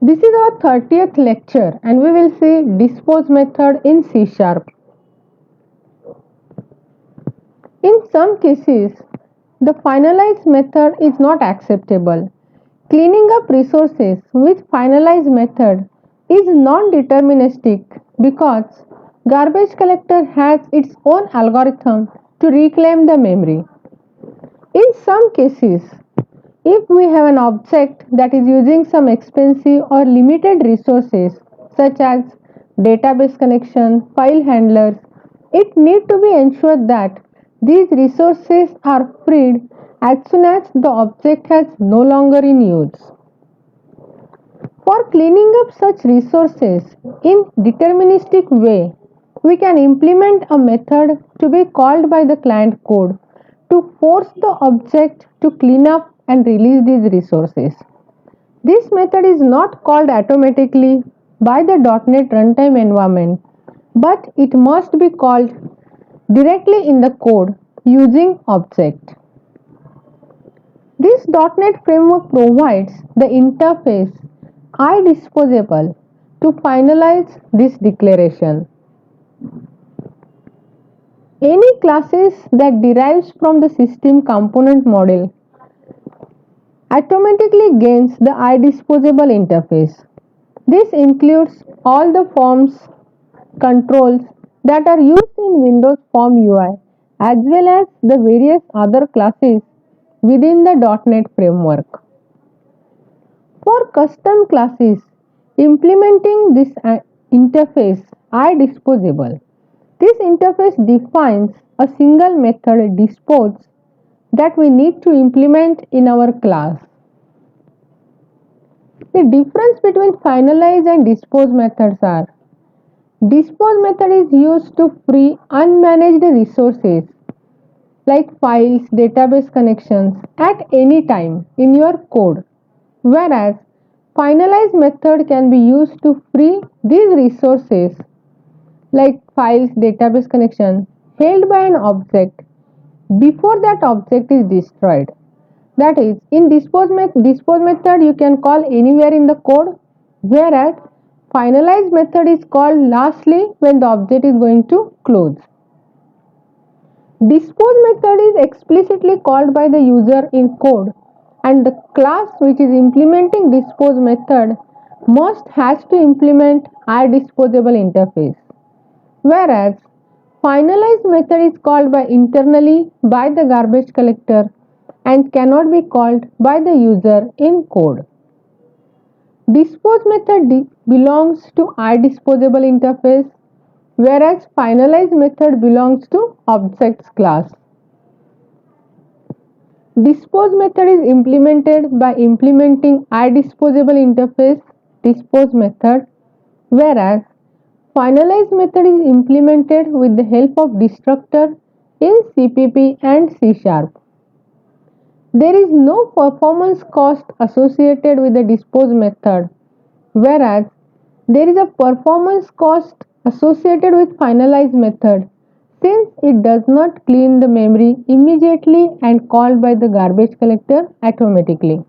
This is our 30th lecture and we will see dispose method in C sharp. In some cases, the finalize method is not acceptable. Cleaning up resources with finalize method is non-deterministic because garbage collector has its own algorithm to reclaim the memory. In some cases, if we have an object that is using some expensive or limited resources such as database connection, file handlers, it need to be ensured that these resources are freed as soon as the object has no longer in use. For cleaning up such resources in deterministic way, we can implement a method to be called by the client code to force the object to clean up and release these resources. This method is not called automatically by the .NET runtime environment, but it must be called directly in the code using object. This .NET framework provides the interface iDisposable to finalize this declaration. Any classes that derives from the system component model automatically gains the iDisposable interface. This includes all the forms controls that are used in Windows Form UI as well as the various other classes within the .NET framework. For custom classes, implementing this interface iDisposable. This interface defines a single method dispose that we need to implement in our class. The difference between finalize and dispose methods are: dispose method is used to free unmanaged resources like files, database connections at any time in your code, whereas finalize method can be used to free these resources like files, database connection held by an object before that object is destroyed. That is, in dispose method you can call anywhere in the code, whereas finalize method is called lastly when the object is going to close. Dispose method is explicitly called by the user in code, and the class which is implementing dispose method must has to implement iDisposable interface, whereas finalize method is called by internally by the garbage collector and cannot be called by the user in code. Dispose method belongs to iDisposable interface, whereas finalize method belongs to objects class. Dispose method is implemented by implementing iDisposable interface dispose method, whereas finalize method is implemented with the help of destructor in CPP and C sharp. There is no performance cost associated with the dispose method, whereas there is a performance cost associated with finalize method since it does not clean the memory immediately and called by the garbage collector automatically.